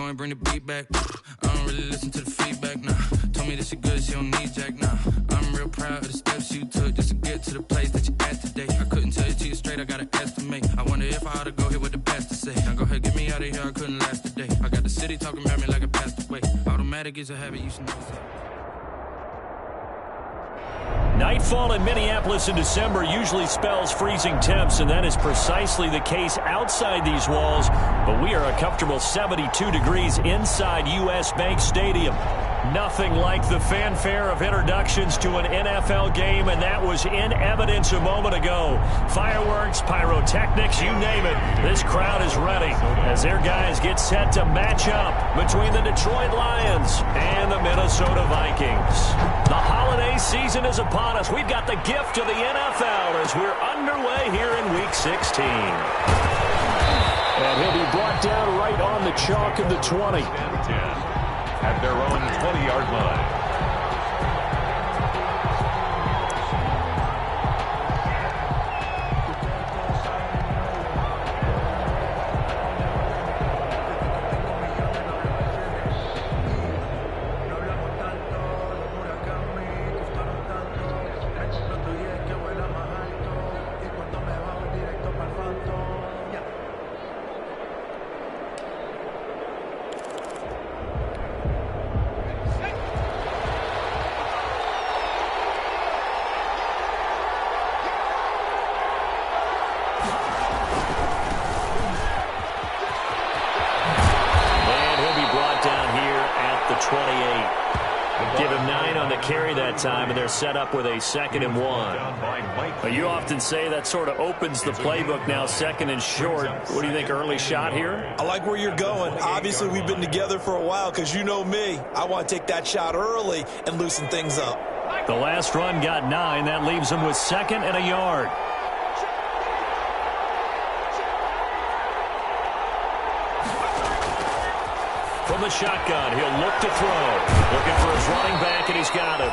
go and bring the beat back. I don't really listen to the feedback, nah. Told me that she good, she don't need Jack, nah. I'm real proud of the steps you took just to get to the place that you at today. I couldn't tell it to you straight, I gotta estimate. I wonder if I ought to go here with the best to say. Now go ahead, get me out of here, I couldn't last a day. I got the city talking about me like I passed away. Automatic is a habit, you should know that. Nightfall in Minneapolis in December usually spells freezing temps, and that is precisely the case outside these walls. But we are a comfortable 72 degrees inside U.S. Bank Stadium. Nothing like the fanfare of introductions to an NFL game, and that was in evidence a moment ago. Fireworks, pyrotechnics, you name it. This crowd is ready as their guys get set to match up between the Detroit Lions and the Minnesota Vikings. The holiday season is upon us. We've got the gift of the NFL as we're underway here in Week 16. And he'll be brought down right on the chalk of the 20. At their own 20-yard line. Time, and they're set up with a 2nd and 1. You often say that sort of opens the playbook now, 2nd and short. What do you think, early shot here? I like where you're going. Obviously, we've been together for a while because you know me. I want to take that shot early and loosen things up. The last run got 9. That leaves them with 2nd and a yard. From the shotgun, he'll look to throw. Looking for his running back, and he's got him.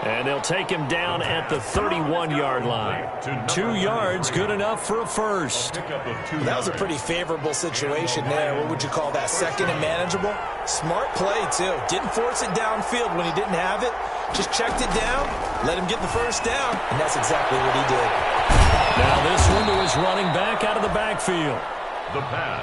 And they'll take him down at the 31-yard line. 2 yards, good enough for a first. That was a pretty favorable situation there. What would you call that, 2nd and manageable? Smart play, too. Didn't force it downfield when he didn't have it. Just checked it down, let him get the first down, and that's exactly what he did. Now this one to his running back out of the backfield.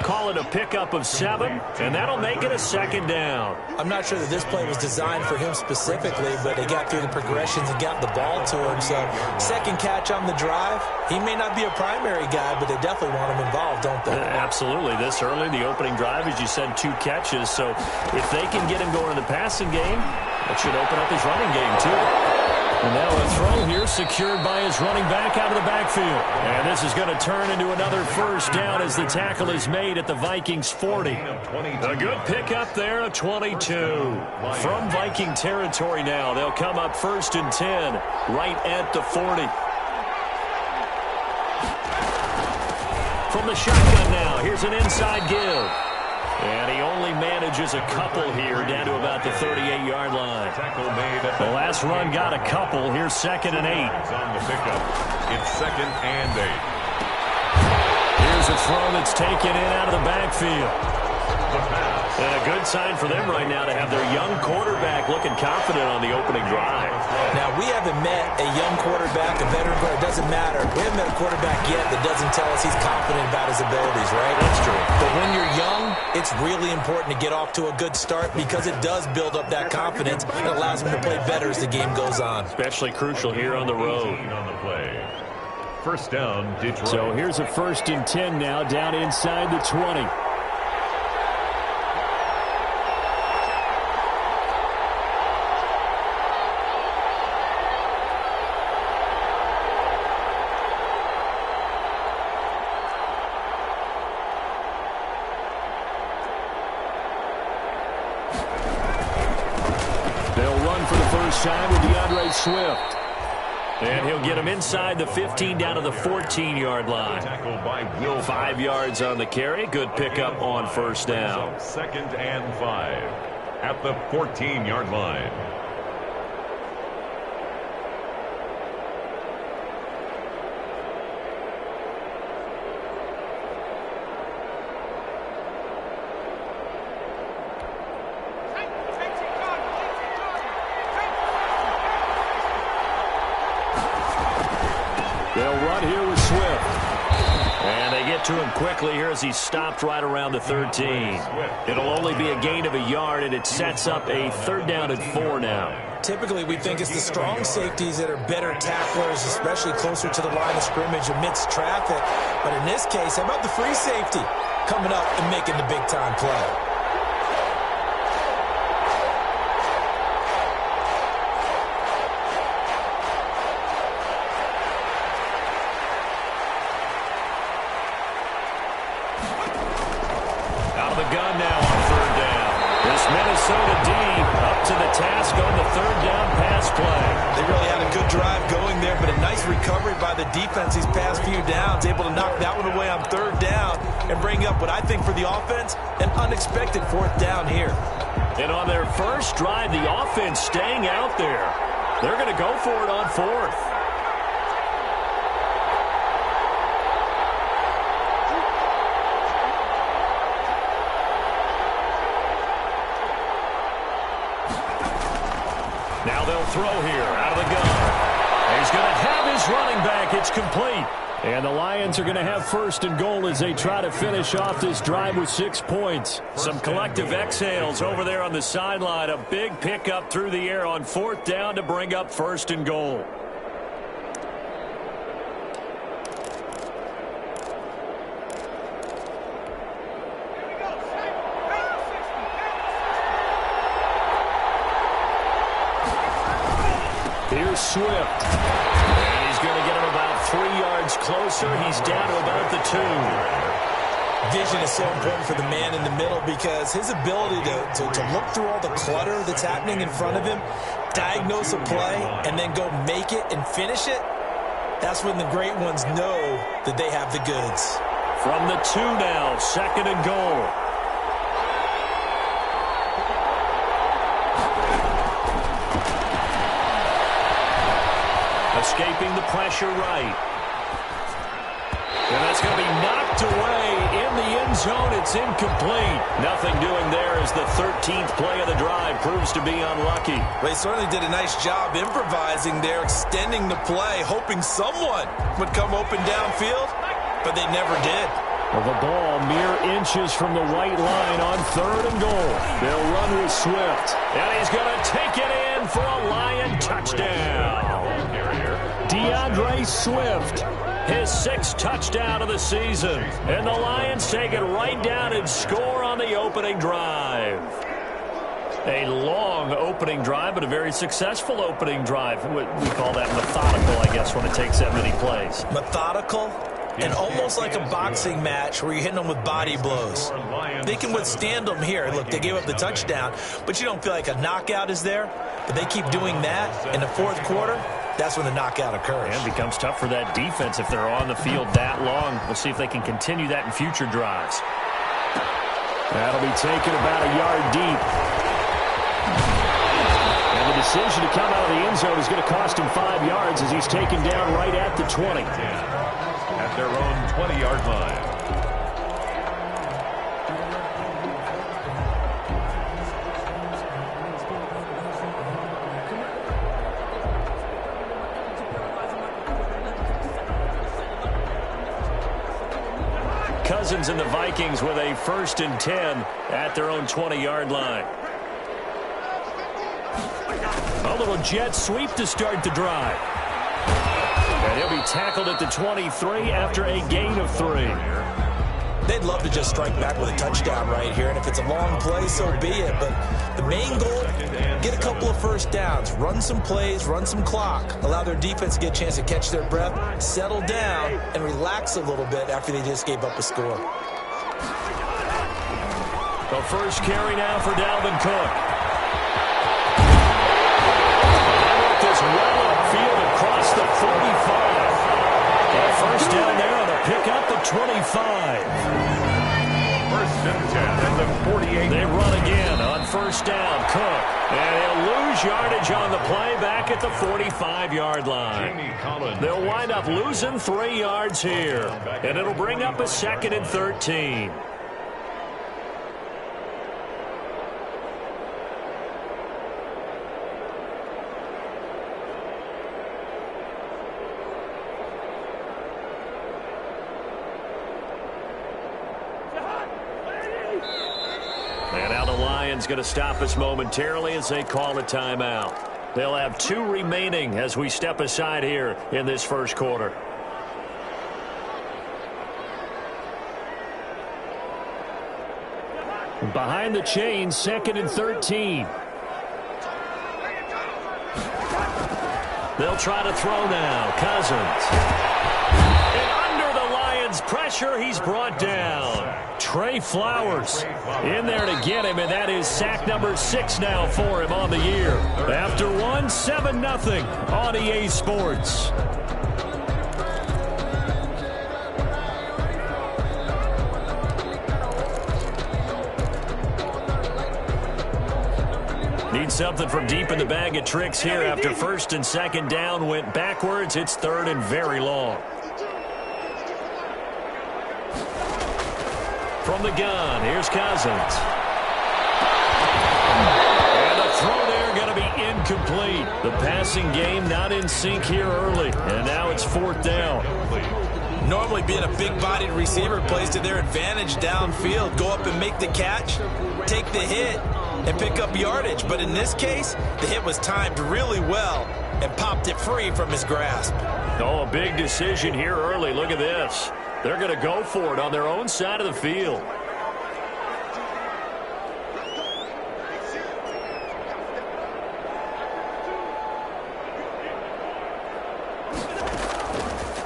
Call it a pickup of 7, and that'll make it a 2nd down. I'm not sure that this play was designed for him specifically, but they got through the progressions and got the ball to him. So 2nd catch on the drive. He may not be a primary guy, but they definitely want him involved, don't they? Absolutely. This early, the opening drive, as you said, 2 catches. So if they can get him going in the passing game, that should open up his running game, too. And now a throw here secured by his running back out of the backfield. And this is going to turn into another first down as the tackle is made at the Vikings 40. A good pickup there, a 22. From Viking territory now, they'll come up 1st and 10 right at the 40. From the shotgun now, here's an inside give. And he only manages a couple here down to about the 38-yard line. The last run got a couple. Here's 2nd and 8. On the pickup. It's 2nd and 8. Here's a throw that's taken in out of the backfield. And a good sign for them right now to have their young quarterback looking confident on the opening drive. Now, we haven't met a young quarterback, a veteran quarterback. It doesn't matter. We haven't met a quarterback yet that doesn't tell us he's confident about his abilities, right? That's true. But when you're young, it's really important to get off to a good start because it does build up that confidence and allows him to play better as the game goes on. Especially crucial here on the road. On the play. First down, Detroit. So here's a 1st and 10 now down inside the 20. Time with DeAndre Swift. And he'll get him inside the 15 down to the 14-yard line. 5 yards on the carry. Good pickup on first down. 2nd and 5 at the 14-yard line. to him quickly here as he stopped right around the 13. It'll only be a gain of a yard, and it sets up a 3rd down and 4 now. Typically, we think it's the strong safeties that are better tacklers, especially closer to the line of scrimmage amidst traffic. But in this case, how about the free safety coming up and making the big-time play? Minnesota D up to the task on the 3rd down pass play. They really had a good drive going there, but a nice recovery by the defense these past few downs, able to knock that one away on 3rd down and bring up what I think for the offense, an unexpected 4th down here. And on their first drive, the offense staying out there. They're going to go for it on 4th. Now they'll throw here out of the gun. He's going to have his running back. It's complete. And the Lions are going to have 1st and goal as they try to finish off this drive with 6 points. Some collective exhales over there on the sideline. A big pickup through the air on 4th down to bring up 1st and goal. Here's Swift. And he's going to get him about 3 yards closer. He's down to about the 2. Vision is so important for the man in the middle because his ability to look through all the clutter that's happening in front of him, diagnose a play, and then go make it and finish it, that's when the great ones know that they have the goods. From the 2 now, 2nd and goal. Escaping the pressure right. And that's going to be knocked away in the end zone. It's incomplete. Nothing doing there as the 13th play of the drive proves to be unlucky. They certainly did a nice job improvising there, extending the play, hoping someone would come open downfield, but they never did. Well, the ball mere inches from the white line on 3rd and goal. They'll run with Swift. And he's going to take it in for a Lion touchdown. DeAndre Swift, his 6th touchdown of the season. And the Lions take it right down and score on the opening drive. A long opening drive, but a very successful opening drive. We call that methodical, I guess, when it takes that many plays. Methodical and almost like a boxing match where you're hitting them with body blows. They can withstand them here. Look, they gave up the touchdown, but you don't feel like a knockout is there. But they keep doing that in the 4th quarter. That's when the knockout occurs. And it becomes tough for that defense if they're on the field that long. We'll see if they can continue that in future drives. That'll be taken about a yard deep. And the decision to come out of the end zone is going to cost him 5 yards as he's taken down right at the 20. At their own 20-yard line. Cousins and the Vikings with a 1st and 10 at their own 20-yard line. A little jet sweep to start the drive. And he'll be tackled at the 23 after a gain of 3. They'd love to just strike back with a touchdown right here, and if it's a long play, so be it. But the main goal, get a couple of 1st downs, run some plays, run some clock, allow their defense to get a chance to catch their breath, settle down, and relax a little bit after they just gave up a score. The first carry now for Dalvin Cook. This well upfield across the 45. And 1st down there on a pick up the 25. 1st and 10 at the 48. They run again on 1st down. Cook. And he'll lose yardage on the play back at the 45-yard line. They'll wind up losing 3 yards here. And it'll bring up a 2nd and 13. And now the Lions going to stop us momentarily as they call a timeout. They'll have 2 remaining as we step aside here in this first quarter. Behind the chains, 2nd and 13. They'll try to throw now. Cousins. And under the Lions' pressure, he's brought down. Trey Flowers in there to get him, and that is sack number 6 now for him on the year. After 7-0 on EA Sports. Need something from deep in the bag of tricks here after 1st and 2nd down went backwards. It's 3rd and very long. From the gun, here's Cousins. And the throw there going to be incomplete. The passing game not in sync here early. And now it's 4th down. Normally being a big-bodied receiver plays to their advantage downfield. Go up and make the catch, take the hit, and pick up yardage. But in this case, the hit was timed really well and popped it free from his grasp. Oh, a big decision here early. Look at this. They're going to go for it on their own side of the field.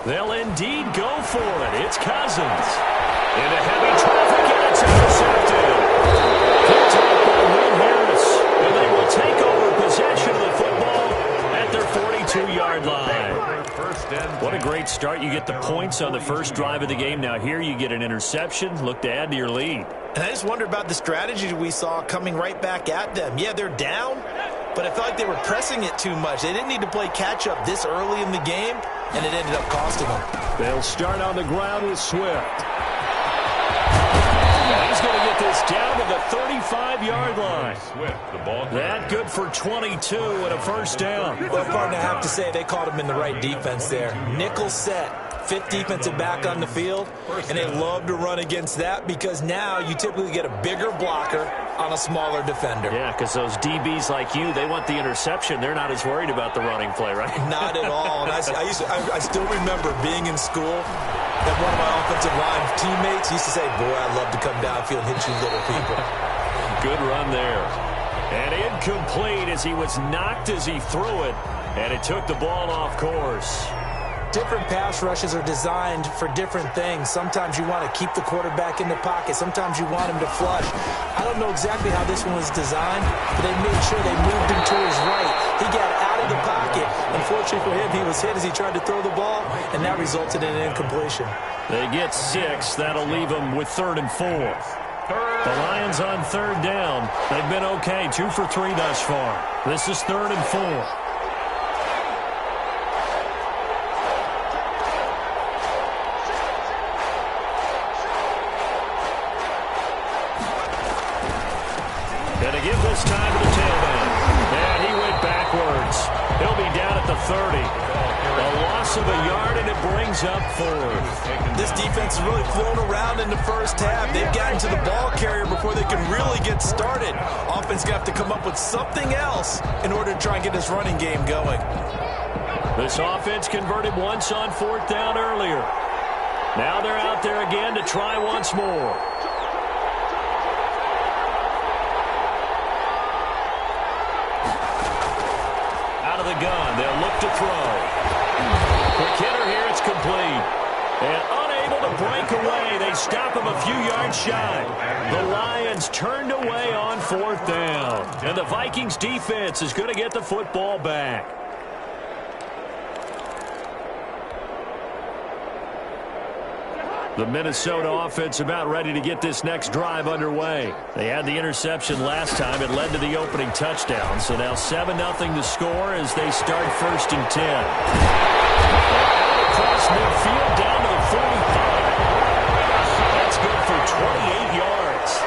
They'll indeed go for it. It's Cousins. Into heavy traffic, and it's intercepted. Picked up by Will Harris. And they will take over possession of the football at their 42-yard line. What a great start. You get the points on the first drive of the game. Now here you get an interception. Look to add to your lead. And I just wonder about the strategy we saw coming right back at them. Yeah, they're down, but I felt like they were pressing it too much. They didn't need to play catch-up this early in the game, and it ended up costing them. They'll start on the ground with Swift. He's going to get this down to the 35-yard line. That good for 22 and a 1st down. Well, partner, I have to say they caught him in the right defense there. Nickel set, 5th defensive back on the field, and they love to run against that because now you typically get a bigger blocker on a smaller defender. Yeah, because those DBs like you, they want the interception. They're not as worried about the running play, right? Not at all. And I still remember being in school, and one of my offensive line teammates used to say, boy, I'd love to come downfield and hit you little people. Good run there. And incomplete as he was knocked as he threw it, and it took the ball off course. Different pass rushes are designed for different things. Sometimes you want to keep the quarterback in the pocket. Sometimes you want him to flush. I don't know exactly how this one was designed, but they made sure they moved him to his right. He got out of the pocket. Unfortunately for him, he was hit as he tried to throw the ball, and that resulted in an incompletion. They get 6. That'll leave them with 3rd and 4. The Lions on 3rd down. They've been okay, 2 for 3 thus far. This is 3rd and 4. Going to give this time to the tailback. And he went backwards. He'll be down at the 30. A loss of a yard, and it brings up 4th. This defense has really flown around in the first half. They've gotten to the ball carrier before they can really get started. Offense going to have to come up with something else in order to try and get this running game going. This offense converted once on 4th down earlier. Now they're out there again to try once more. The gun. They'll look to throw. Quick hitter here. It's complete. And unable to break away. They stop him a few yards shy. The Lions turned away on 4th down. And the Vikings defense is going to get the football back. The Minnesota offense about ready to get this next drive underway. They had the interception last time. It led to the opening touchdown. So now 7-0 to score as they start 1st and 10. Across midfield down to the 45. That's good for 28 yards.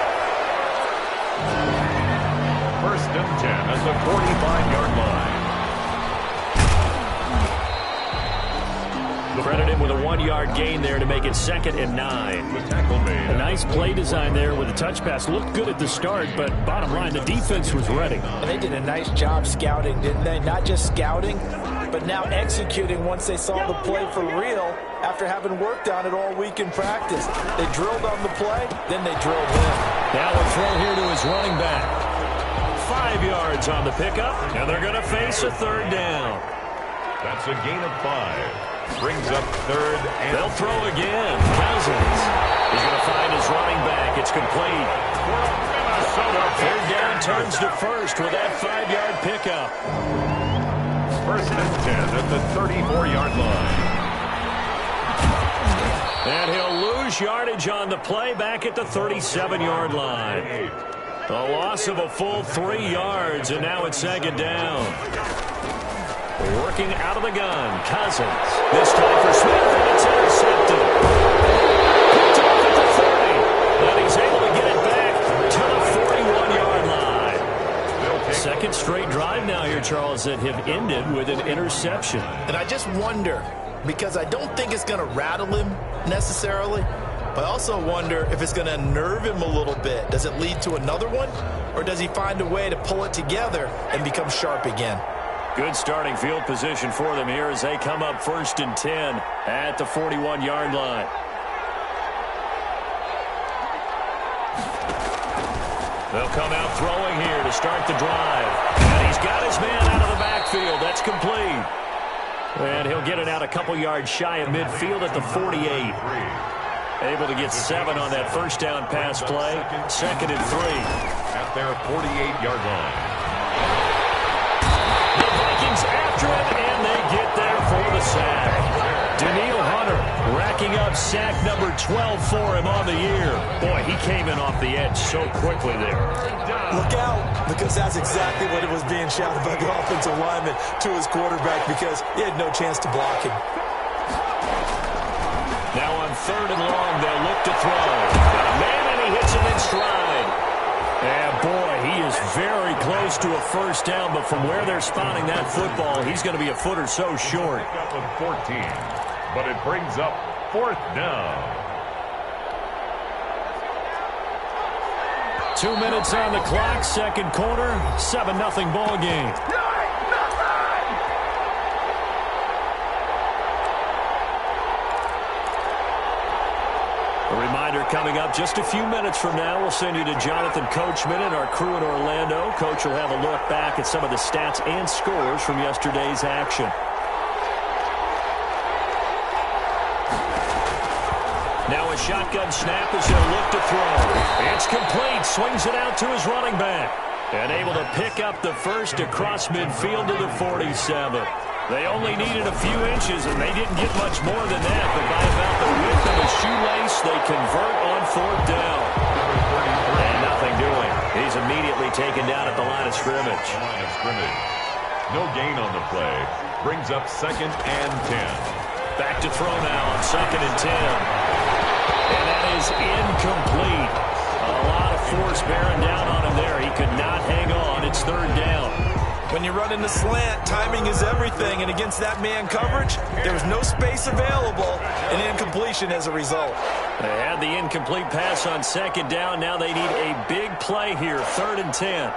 1st and 10 at the 45-yard line. Credit him with a 1-yard gain there to make it 2nd and 9. The tackle made. A nice play design there with a touch pass. Looked good at the start, but bottom line, the defense was ready. And they did a nice job scouting, didn't they? Not just scouting, but now executing once they saw the play for real after having worked on it all week in practice. They drilled on the play, then they drilled in. Now a throw here to his running back. 5 yards on the pickup, and they're going to face a 3rd down. That's a gain of 5. Brings up 3rd and... They'll throw again. Cousins. He's going to find his running back. It's complete. Minnesota. 3rd down turns to 1st with that 5-yard pickup. 1st and 10 at the 34-yard line. And he'll lose yardage on the play back at the 37-yard line. A loss of a full 3 yards, and now it's 2nd down. Working out of the gun, Cousins. This time for Smith, and it's intercepted. Picked off at the 30, and he's able to get it back to the 41-yard line. 2nd straight drive now here, Charles, that have ended with an interception. And I just wonder, because I don't think it's going to rattle him necessarily, but I also wonder if it's going to unnerve him a little bit. Does it lead to another one, or does he find a way to pull it together and become sharp again? Good starting field position for them here as they come up 1st and 10 at the 41-yard line. They'll come out throwing here to start the drive. And he's got his man out of the backfield. That's complete. And he'll get it out a couple yards shy of midfield at the 48. Able to get 7 on that 1st down pass play. 2nd and 3. At their 48-yard line. After him, and they get there for the sack. Daniil Hunter racking up sack number 12 for him on the year. Boy, he came in off the edge so quickly there. Look out, because that's exactly what it was being shouted by the offensive lineman to his quarterback, because he had no chance to block him. Now on 3rd and long, they'll look to throw. Got a man, and he hits him in stride. And boy, he is very close to a 1st down, but from where they're spotting that football, he's going to be a foot or so short. Up with 14, but it brings up 4th down. 2 minutes on the clock, 2nd quarter, 7-0 ball game. A reminder coming up just a few minutes from now. We'll send you to Jonathan Coachman and our crew in Orlando. Coach will have a look back at some of the stats and scores from yesterday's action. Now a shotgun snap as he'll look to throw. It's complete. Swings it out to his running back. And able to pick up the 1st across midfield to the 47. They only needed a few inches, and they didn't get much more than that. But by about the width of a shoelace, they convert on 4th down. And nothing doing. He's immediately taken down at the line of scrimmage. No gain on the play. Brings up 2nd and 10. Back to throw now on 2nd and 10. And that is incomplete. A lot of force bearing down on him there. He could not hang on. It's 3rd down. When you run in the slant, timing is everything, and against that man coverage, there was no space available, and incompletion as a result. They had the incomplete pass on 2nd down. Now they need a big play here, 3rd and 10.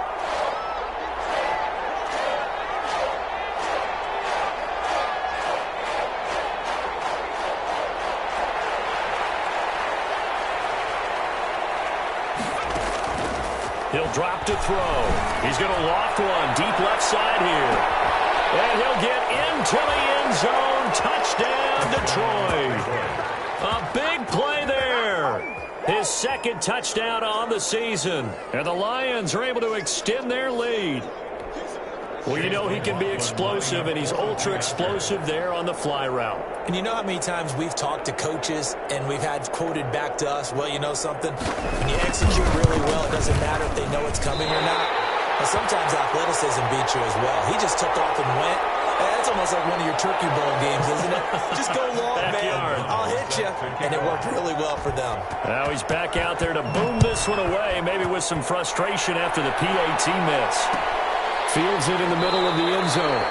He'll drop to throw. He's going to loft one deep left side here. And he'll get into the end zone. Touchdown, Detroit. A big play there. His 2nd touchdown on the season. And the Lions are able to extend their lead. Well, you know he can be explosive, and he's ultra-explosive there on the fly route. And you know how many times we've talked to coaches and we've had quoted back to us, well, you know something? When you execute really well, it doesn't matter if they know it's coming or not. But sometimes athleticism beats you as well. He just took off and went. That's almost like one of your turkey bowl games, isn't it? Just go long, man. I'll hit you. And it worked really well for them. Now he's back out there to boom this one away, maybe with some frustration after the PAT miss. Fields it in the middle of the end zone.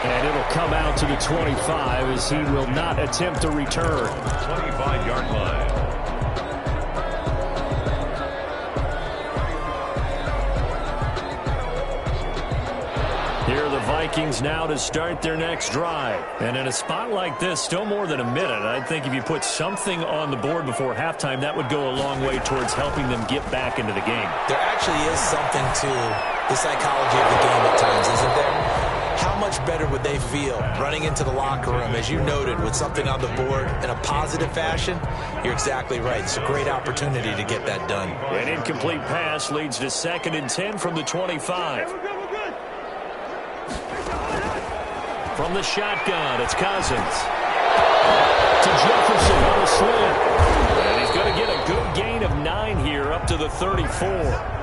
And it'll come out to the 25 as he will not attempt to return. 25-yard line. Here are the Vikings now to start their next drive. And in a spot like this, still more than a minute. I think if you put something on the board before halftime, that would go a long way towards helping them get back into the game. There actually is something to the psychology of the game at times, isn't there? How much better would they feel running into the locker room, as you noted, with something on the board in a positive fashion? You're exactly right. It's a great opportunity to get that done. An incomplete pass leads to 2nd and 10 from the 25. From the shotgun, it's Cousins. To Jefferson on the slant. And he's going to get a good gain of 9 here up to the 34.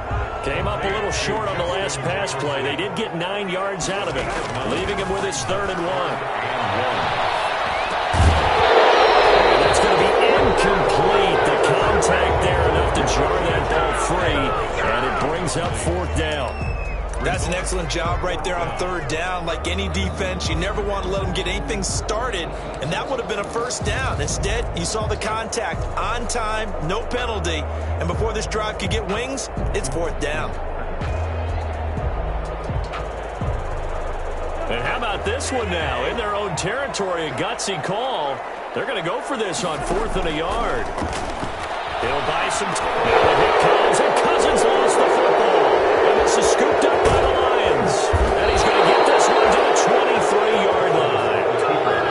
Came up a little short on the last pass play. They did get 9 yards out of it, leaving him with his 3rd and 1. And that's going to be incomplete. The contact there enough to jar that ball free, and it brings up 4th down. That's an excellent job right there on 3rd down. Like any defense, you never want to let them get anything started, and that would have been a 1st down. Instead, you saw the contact on time, no penalty, and before this drive could get wings, it's 4th down. And how about this one now? In their own territory, a gutsy call. They're going to go for this on 4th and a yard. He'll buy some time. Now the hit comes, and Cousins lost the football. And this is scooped up by the Lions. And he's going to get this one to the 23-yard line.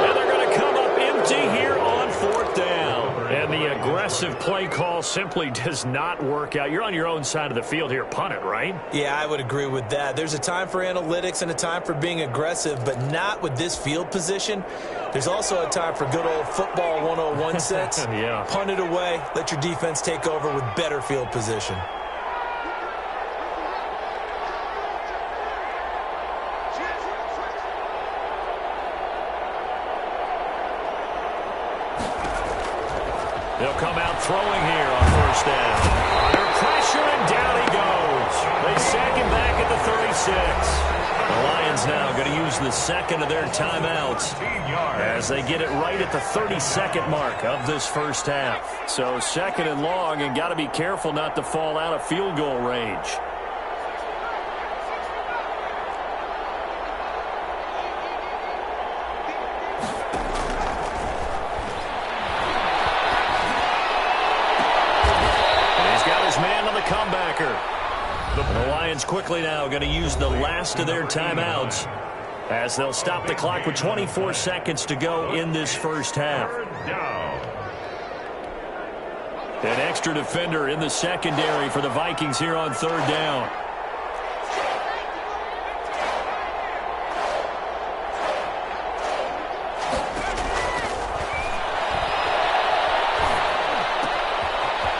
And they're going to come up empty here on 4th down. And the aggressive play call simply does not work out. You're on your own side of the field here. Punt it, right? Yeah, I would agree with that. There's a time for analytics and a time for being aggressive, but not with this field position. There's also a time for good old football 101 sense. Yeah. Punt it away. Let your defense take over with better field position. They'll come out throwing here on 1st down. Under pressure, and down he goes. They sack him back at the 36. The Lions now going to use the 2nd of their timeouts as they get it right at the 32nd mark of this 1st half. So 2nd and long, and got to be careful not to fall out of field goal range. The Lions quickly now going to use the last of their timeouts as they'll stop the clock with 24 seconds to go in this 1st half. An extra defender in the secondary for the Vikings here on 3rd down.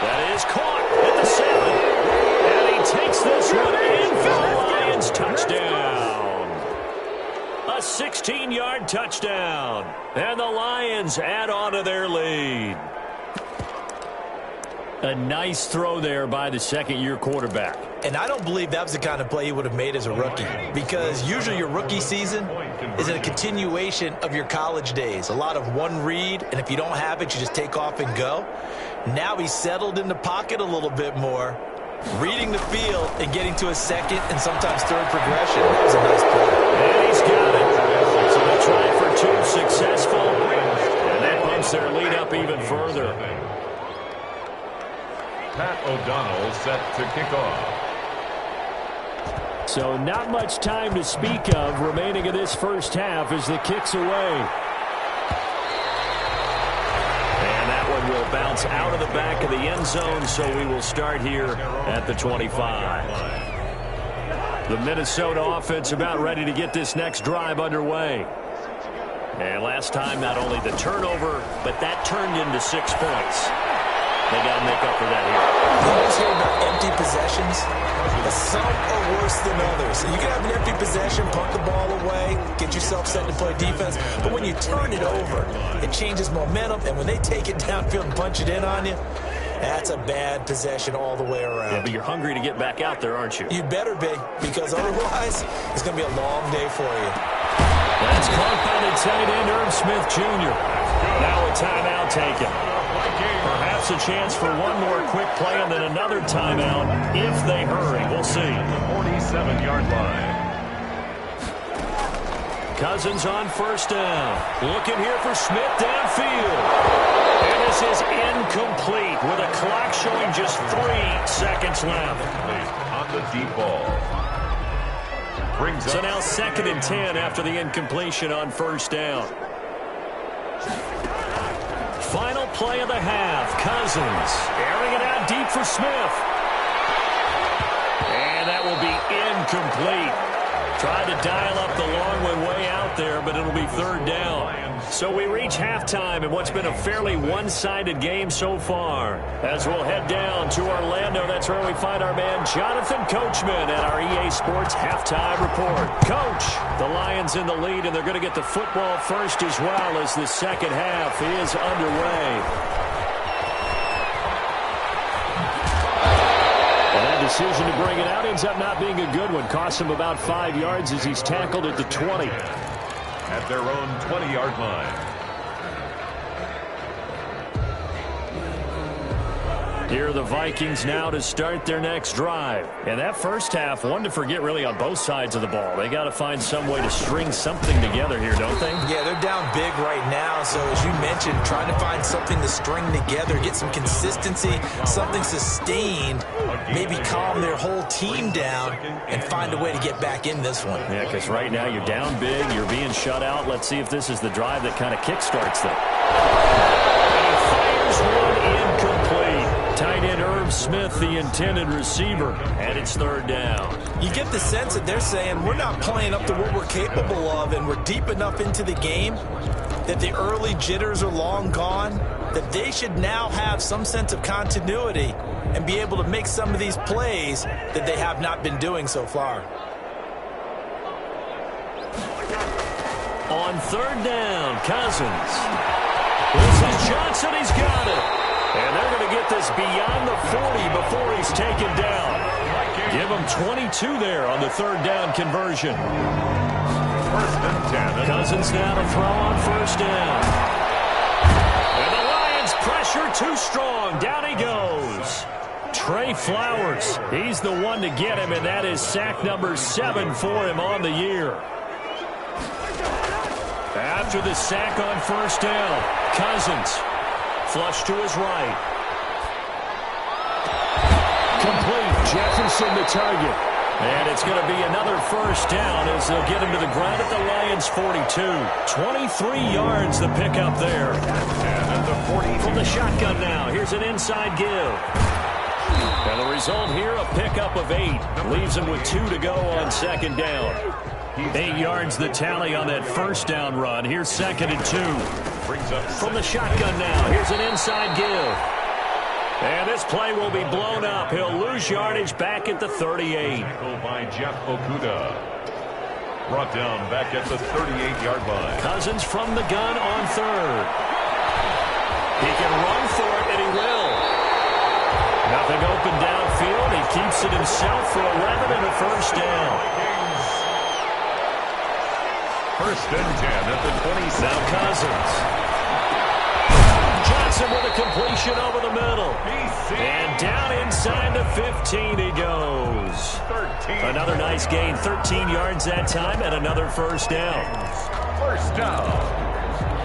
That is caught at the 7. Takes this one in for the Lions. Touchdown. A 16-yard touchdown. And the Lions add on to their lead. A nice throw there by the 2nd-year quarterback. And I don't believe that was the kind of play he would have made as a rookie, because usually your rookie season is a continuation of your college days. A lot of one read, and if you don't have it, you just take off and go. Now he's settled in the pocket a little bit more, reading the field and getting to a 2nd and sometimes 3rd progression. That was a nice play. And he's got it. So they try for 2 successful. And that bumps their lead up even further. Pat O'Donnell set to kick off. So not much time to speak of remaining in this 1st half as the kick's away. Will bounce out of the back of the end zone, so we will start here at the 25. The Minnesota offense about ready to get this next drive underway. And last time, not only the turnover, but that turned into 6 points. They got to make up for that here. You always hear about empty possessions, but some are worse than others. You can have an empty possession, punt the ball away, get yourself set to play defense, but when you turn it over, it changes momentum, and when they take it downfield and punch it in on you, that's a bad possession all the way around. Yeah, but you're hungry to get back out there, aren't you? You better be, because otherwise, it's going to be a long day for you. That's caught by the tight end, Irv Smith Jr. Now a timeout taken. Perhaps a chance for one more quick play and then another timeout if they hurry. We'll see. The 47-yard line. Cousins on first down. Looking here for Smith downfield. And this is incomplete with a clock showing just 3 seconds left. On the deep ball. So now 2nd and 10 after the incompletion on first down. Final play of the half. Cousins airing it out deep for Smith. And that will be incomplete. Tried to dial up the long way out there, but it'll be 3rd down. So we reach halftime in what's been a fairly one-sided game so far. As we'll head down to Orlando, that's where we find our man Jonathan Coachman at our EA Sports Halftime Report. Coach, the Lions in the lead, and they're going to get the football first as well as the second half is underway. Decision to bring it out ends up not being a good one. Costs him about 5 yards as he's tackled at the 20. At their own 20-yard line. Here are the Vikings now to start their next drive. And that first half, one to forget really on both sides of the ball. They got to find some way to string something together here, don't they? Yeah, they're down big right now. So as you mentioned, trying to find something to string together, get some consistency, something sustained, maybe calm their whole team down and find a way to get back in this one. Yeah, because right now you're down big, you're being shut out. Let's see if this is the drive that kind of kickstarts them. And he fires one incomplete. Tight end Irv Smith, the intended receiver, and it's 3rd down. You get the sense that they're saying we're not playing up to what we're capable of, and we're deep enough into the game that the early jitters are long gone, that they should now have some sense of continuity and be able to make some of these plays that they have not been doing so far. On 3rd down, Cousins. This is Johnson, he's got it. And they're going to get this beyond the 40 before he's taken down. Give him 22 there on the 3rd down conversion. 1st and 10. Cousins now to throw on first down. And the Lions pressure too strong. Down he goes. Trey Flowers, he's the one to get him, and that is sack number 7 for him on the year. After the sack on first down, Cousins. Flush to his right. Complete. Jefferson the target. And it's going to be another first down as they'll get him to the ground at the Lions 42. 23 yards the pickup there. And at the 40. From the shotgun now. Here's an inside give. And the result here, a pickup of 8. Leaves him with 2 to go on 2nd down. 8 yards the tally on that first down run. Here's 2nd and 2. From the shotgun now, here's an inside give. And this play will be blown up. He'll lose yardage back at the 38. By Jeff Okuda. Brought down back at the 38-yard line. Cousins from the gun on 3rd. He can run for it, and he will. Nothing open downfield. He keeps it himself for 11 and a first down. 1st and 10 at the 27. Now Cousins. Johnson with a completion over the middle. And down inside the 15 he goes. 13. Another nice gain. 13 yards that time and another first down. First down.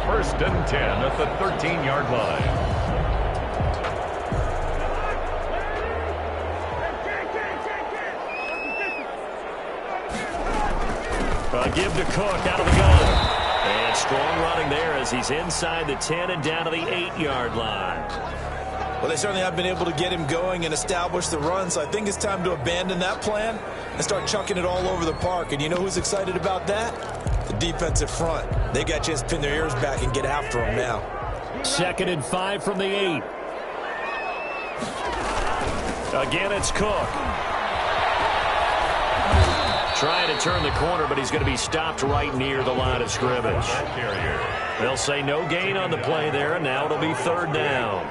1st and 10 at the 13-yard line. Give to Cook out of the gun. And strong running there as he's inside the 10 and down to the 8-yard line. Well, they certainly have been able to get him going and establish the run, so I think it's time to abandon that plan and start chucking it all over the park. And you know who's excited about that? The defensive front. They got a chance to pin their ears back and get after him now. 2nd and 5 from the 8. Again, it's Cook. Trying to turn the corner, but he's going to be stopped right near the line of scrimmage. They'll say no gain on the play there, and now it'll be 3rd down.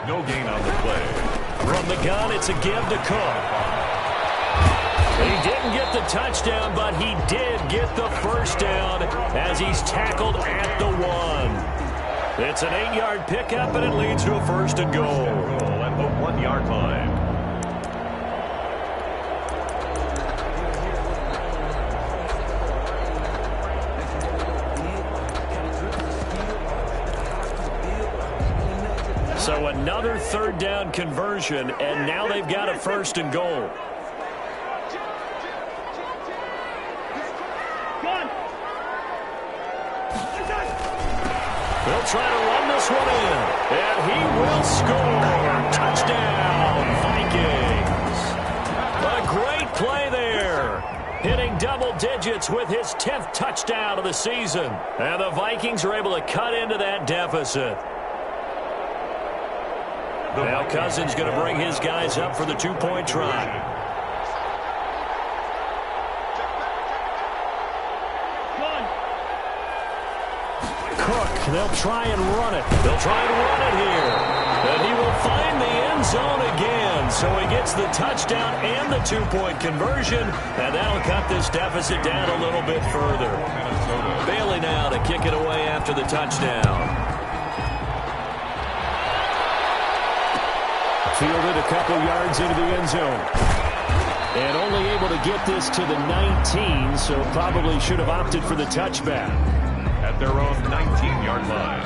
No gain on the play. From the gun, it's a give to Cook. He didn't get get the touchdown, but he did get the first down as he's tackled at the 1. It's an 8-yard pickup, and it leads to a first and goal. At the 1-yard line. So another third down conversion, and now they've got a first and goal. They'll try to run this one in, and he will score. Touchdown, Vikings. A great play there. Hitting double digits with his 10th touchdown of the season. And the Vikings are able to cut into that deficit. Now Cousins going to bring his guys up for the 2-point try. Cook, they'll try and run it. They'll try and run it here. And he will find the end zone again. So he gets the touchdown and the 2-point conversion. And that'll cut this deficit down a little bit further. Bailey now to kick it away after the touchdown. Fielded a couple yards into the end zone. And only able to get this to the 19, so probably should have opted for the touchback. At their own 19-yard line.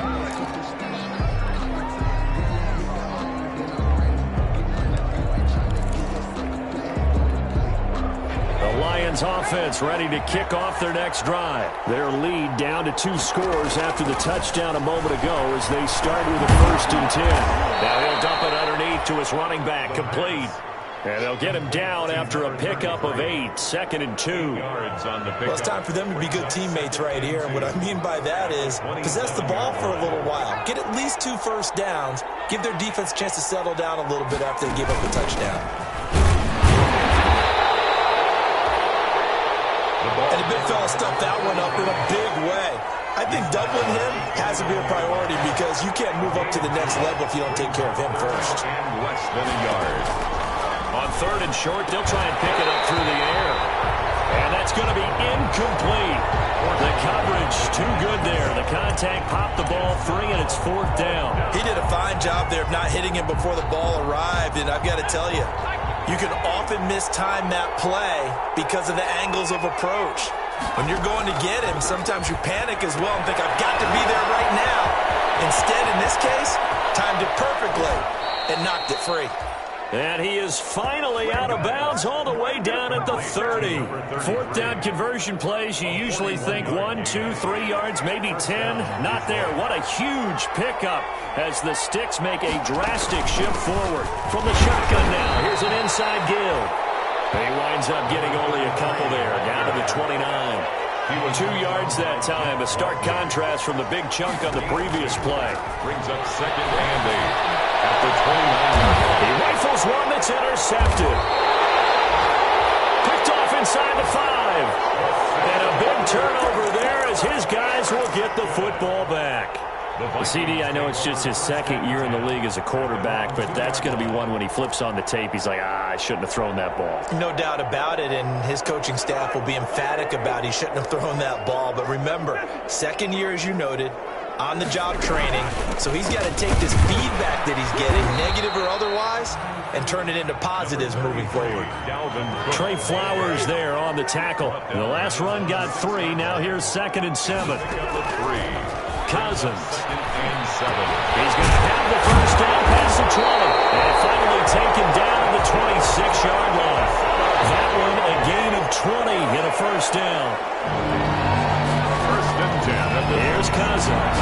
The Lions offense ready to kick off their next drive. Their lead down to 2 scores after the touchdown a moment ago as they start with a 1st and 10. Now he'll dump it underneath to his running back, complete. And they'll get him down after a pickup of 8, 2nd and 2. Well, it's time for them to be good teammates right here. And what I mean by that is possess the ball for a little while. Get at least 2 first downs. Give their defense a chance to settle down a little bit after they give up the touchdown. And the big fella stuffed that one up in a big way. I think doubling him has to be a priority because you can't move up to the next level if you don't take care of him first. And less than a yard. On 3rd and short, they'll try and pick it up through the air. And that's going to be incomplete. The coverage too good there. The contact popped the ball free, and it's 4th down. He did a fine job there of not hitting him before the ball arrived. And I've got to tell you, you can often mistime that play because of the angles of approach. When you're going to get him, sometimes you panic as well and think, I've got to be there right now. Instead, in this case, timed it perfectly and knocked it free. And he is finally out of bounds all the way down at the 30. 4th down conversion plays, you usually think 1, 2, 3 yards, maybe 10. Not there. What a huge pickup as the Sticks make a drastic shift forward. From the shotgun now, here's an inside give. He winds up getting only a couple there, down to the 29. He was 2 yards that time, a stark contrast from the big chunk on the previous play. Brings up 2nd and 8 at the 29-yard line. He rifles one that's intercepted. Picked off inside the 5. And a big turnover there as his guys will get the football back. CD, I know it's just his 2nd year in the league as a quarterback, but that's going to be one when he flips on the tape, he's like, I shouldn't have thrown that ball. No doubt about it, and his coaching staff will be emphatic about he shouldn't have thrown that ball. But remember, 2nd year, as you noted, on-the-job training, so he's got to take this feedback that he's getting, negative or otherwise, and turn it into positives moving forward. Trey Flowers there on the tackle. And the last run got 3. Now here's 2nd and 7. Cousins. He's going to have the first down past the 20. And finally taken down at the 26-yard line. That one a gain of 20 and a first down. 1st and 10. Here's Cousins.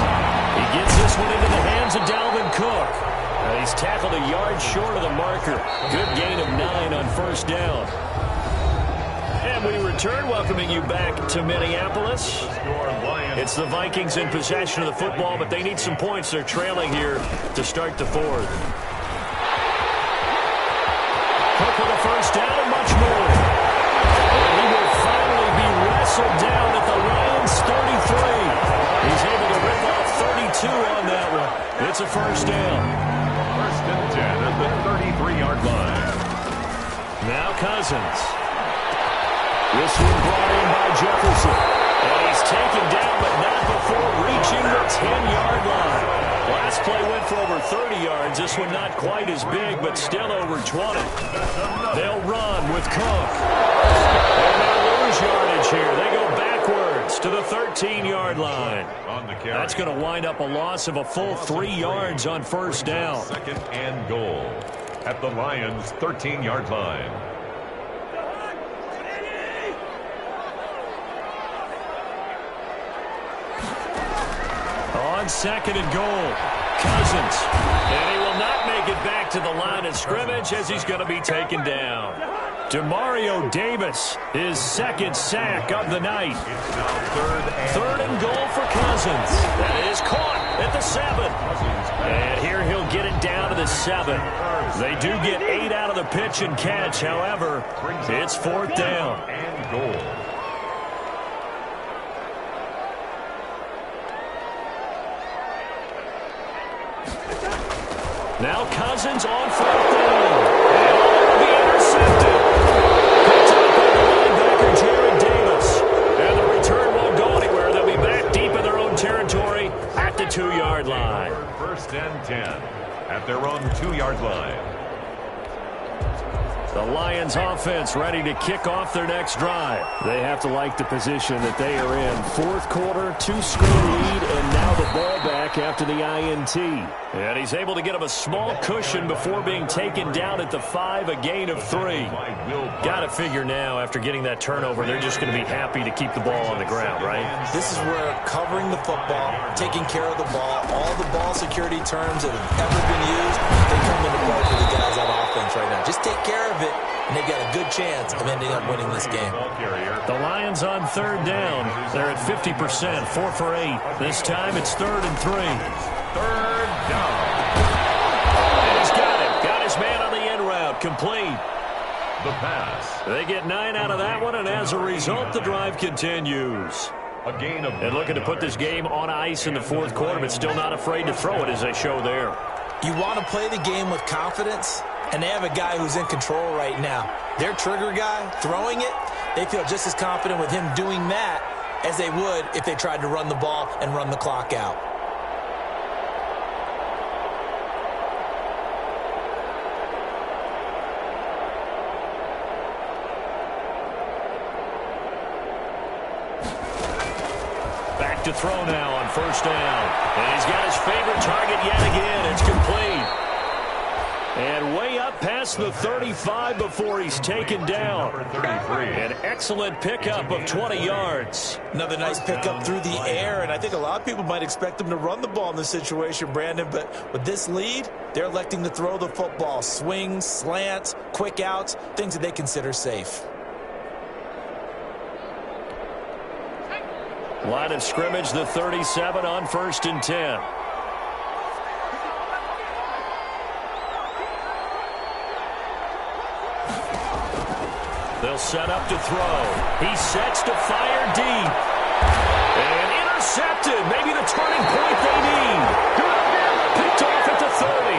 He gets this one into the hands of Dalvin Cook. He's tackled a yard short of the marker. Good gain of 9 on first down. And we return, welcoming you back to Minneapolis. It's the Vikings in possession of the football, but they need some points. They're trailing here to start the 4th. Cook with a first down and much more. And he will finally be wrestled down at the Lions' 33. He's able to rip off 32 on that one. It's a first down. 1st and 10 at the 33-yard line. Now Cousins. This one brought in by Jefferson. And he's taken down, but not before reaching the 10-yard line. Last play went for over 30 yards. This one not quite as big, but still over 20. They'll run with Cook. And they'll lose yardage here. They go backwards to the 13-yard line. That's going to wind up a loss of a full 3 yards on first down. Second and goal at the Lions' 13-yard line. On second and goal, Cousins. And he will not make it back to the line of scrimmage as he's going to be taken down. Demario Davis, his second sack of the night. It's now Third and goal for Cousins. That is caught at the 7. And here he'll get it down to the 7. They do get 8 out of the pitch and catch. However, it's fourth down. And goal. Now Cousins on fourth down. And it'll be intercepted. Picked up by the linebacker, Jared Davis. And the return won't go anywhere. They'll be back deep in their own territory at the 2-yard line. First and 10 at their own 2-yard line. The Lions offense ready to kick off their next drive. They have to like the position that they are in. Fourth quarter, 2-score lead, and now the ball back after the INT. And he's able to get him a small cushion before being taken down at the 5, a gain of 3. Got to figure now, after getting that turnover, they're just going to be happy to keep the ball on the ground, right? This is where covering the football, taking care of the ball, all the ball security terms that have ever been used, they come into play for the guys on offense right now. Just take care of it, and they've got a good chance of ending up winning this game. The Lions on third down. They're at 50%, 4 for 8. This time it's 3rd and 3. Third down. And he's got it. Got his man on the end route. Complete. The pass. They get 9 out of that one, and as a result, the drive continues. A gain of And looking to put this game on ice in the fourth quarter, but still not afraid to throw it as they show there. You want to play the game with confidence, and they have a guy who's in control right now. Their trigger guy, throwing it, they feel just as confident with him doing that as they would if they tried to run the ball and run the clock out. Back to throw now on first down. And he's got his favorite target yet again. It's complete. And way up past the 35 before he's taken down. An excellent pickup of 20 yards. Another nice pickup through the air, and I think a lot of people might expect them to run the ball in this situation, Brandon, but with this lead, they're electing to throw the football. Swings, slants, quick outs, things that they consider safe. Line of scrimmage, the 37 on 1st and 10. They'll set up to throw. He sets to fire deep. And intercepted. Maybe the turning point they need. Picked off at the 30.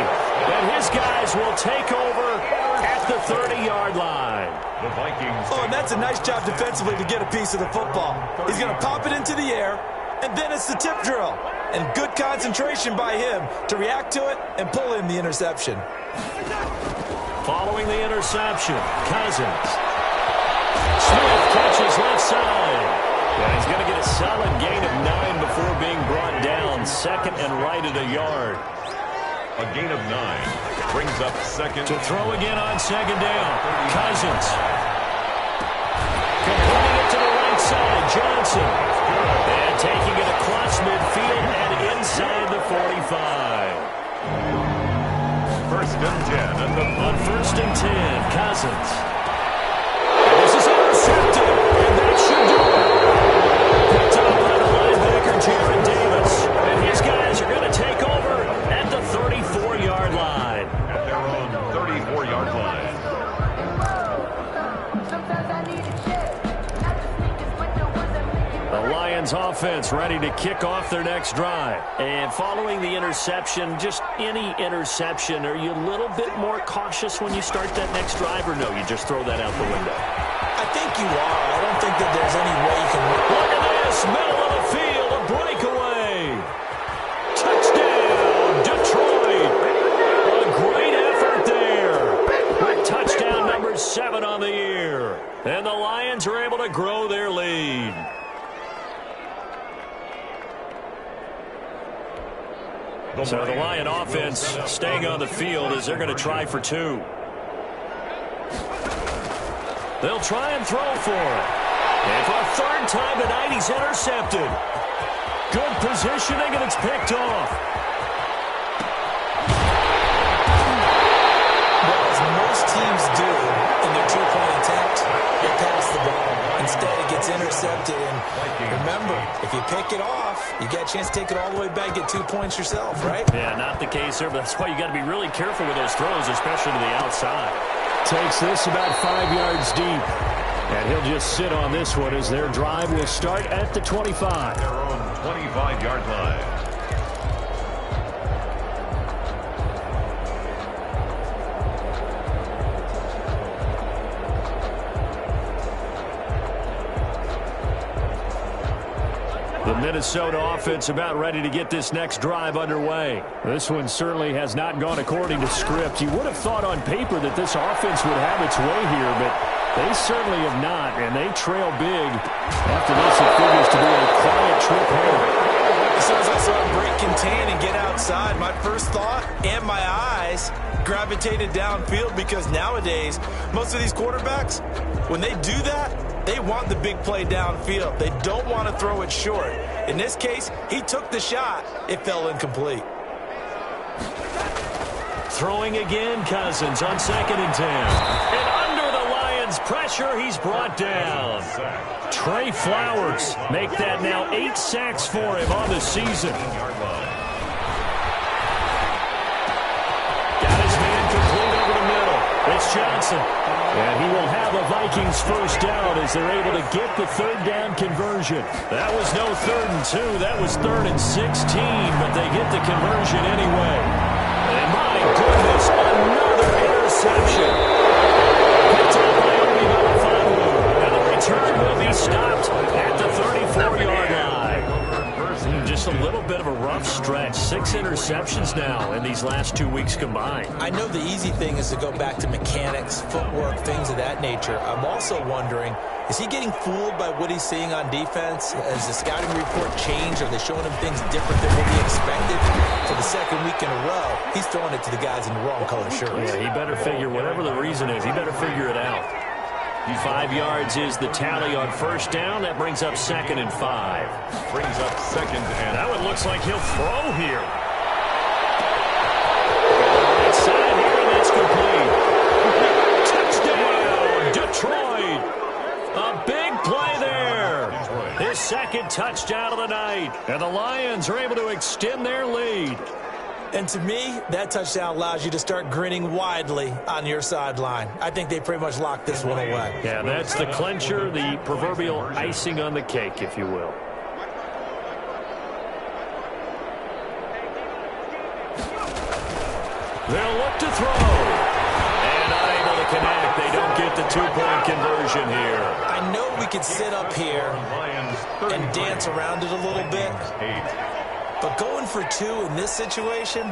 And his guys will take over at the 30-yard line. The Vikings. Oh, and that's a nice job defensively to get a piece of the football. He's going to pop it into the air, and then it's the tip drill. And good concentration by him to react to it and pull in the interception. Following the interception, Cousins. Smith catches left side. And he's going to get a solid gain of 9 before being brought down. Second and right at a yard. A gain of 9 brings up second. To throw again on second down. Cousins. Completing it to the right side. Johnson. And taking it across midfield and inside the 45. First and 10. On 1st and 10, Cousins. And this is intercepted. And that should do it. Picked up by the linebacker, Jared Davis. And his guys are going to take over at the 34-yard line. At their own 34-yard line. The Lions offense ready to kick off their next drive. And following the interception, just any interception, are you a little bit more cautious when you start that next drive, or no, you just throw that out the window? I think you are. I that there's any way you can... Look at this, middle of the field, a breakaway. Touchdown, Detroit. A great effort there. With touchdown number 7 on the year. And the Lions are able to grow their lead. So the Lion offense staying on the field as they're going to try for 2. They'll try and throw for it. And for a third time tonight, he's intercepted. Good positioning, and it's picked off. Well, as most teams do in their 2-point attempt, they pass the ball. Instead, it gets intercepted. And remember, if you pick it off, you get a chance to take it all the way back, get 2 points yourself, right? Yeah, not the case here, but that's why you got to be really careful with those throws, especially to the outside. Takes this about 5 yards deep. And he'll just sit on this one as their drive will start at the 25. Their own 25-yard line. The Minnesota offense about ready to get this next drive underway. This one certainly has not gone according to script. You would have thought on paper that this offense would have its way here, but they certainly have not, and they trail big. After this, it figures to be a quiet trip home. As soon as I saw him break contain and get outside, my first thought and my eyes gravitated downfield, because nowadays, most of these quarterbacks, when they do that, they want the big play downfield. They don't want to throw it short. In this case, he took the shot. It fell incomplete. Throwing again, Cousins on 2nd and 10. And under the Lions' pressure, he's brought down. Trey Flowers make that now 8 sacks for him on the season. Got his man complete over the middle. It's Johnson. And he will have a Vikings first down as they're able to get the 3rd down conversion. That was no 3rd and 2. That was 3rd and 16, but they get the conversion anyway. And my goodness, another interception. Picked up by Obi Melifonwu. And the return will be stopped at the 34-yard line. Just a little bit of a rough stretch. 6 interceptions now in these last 2 weeks combined. I know the easy thing is to go back to mechanics, footwork, things of that nature. I'm also wondering, is he getting fooled by what he's seeing on defense? Has the scouting report changed? Are they showing him things different than what he expected? For the 2nd week in a row, he's throwing it to the guys in the wrong color shirts. Yeah, he better figure, whatever the reason is, he better figure it out. 5 yards is the tally on first down. That brings up 2nd and 5. Brings up 2nd and... That one looks like he'll throw here. Right side here, and that's complete. Touchdown, Detroit. A big play there. His 2nd touchdown of the night. And the Lions are able to extend their lead. And to me, that touchdown allows you to start grinning widely on your sideline. I think they pretty much locked this one away. Yeah, that's the clincher, the proverbial icing on the cake, if you will. They'll look to throw. And unable to connect. They don't get the 2-point conversion here. I know we could sit up here and dance around it a little bit. But going for 2 in this situation,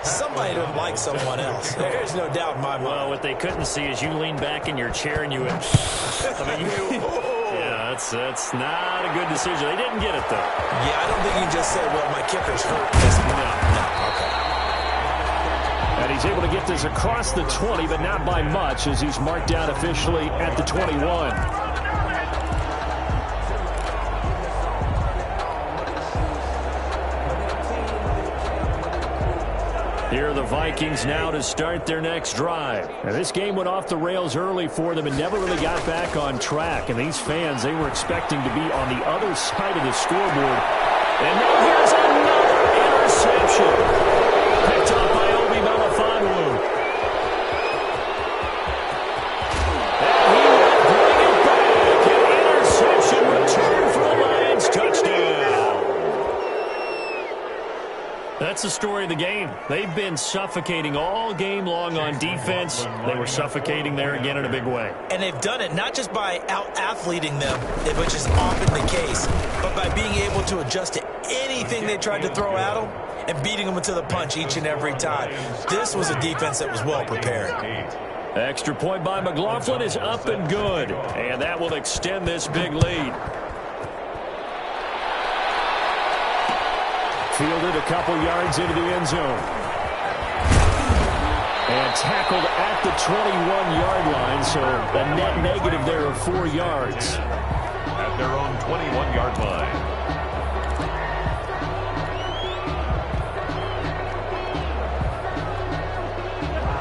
somebody doesn't like someone else. There's no doubt in my mind. Well, what they couldn't see is you lean back in your chair and you went, yeah, that's not a good decision. They didn't get it, though. Yeah, I don't think you can just say, well, my kicker's hurt. No, okay. And he's able to get this across the 20, but not by much, as he's marked down officially at the 21. Here are the Vikings now to start their next drive. And this game went off the rails early for them and never really got back on track. And these fans, they were expecting to be on the other side of the scoreboard. And now here's another interception. Picked up by Obi Melifonwu. And he will bring it back. An interception return for the Lions. Touchdown. that's the story of the game. They've been suffocating all game long on defense. They were suffocating there again in a big way. And they've done it not just by out-athleting them, which is often the case, but by being able to adjust to anything they tried to throw at them and beating them to the punch each and every time. This was a defense that was well prepared. Extra point by McLaughlin is up and good, and that will extend this big lead. Fielded a couple yards into the end zone. And tackled at the 21-yard line, so a net negative there of 4 yards. At their own 21-yard line.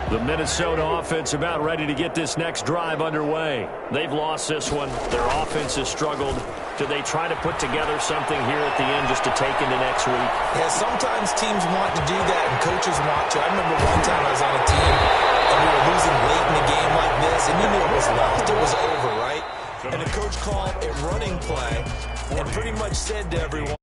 The Minnesota offense about ready to get this next drive underway. They've lost this one. Their offense has struggled. Do they try to put together something here at the end just to take into next week? Yeah, sometimes teams want to do that and coaches want to. I remember one time I was on a team and we were losing late in the game like this, and you knew it was lost. It was over, right? And the coach called a running play and pretty much said to everyone,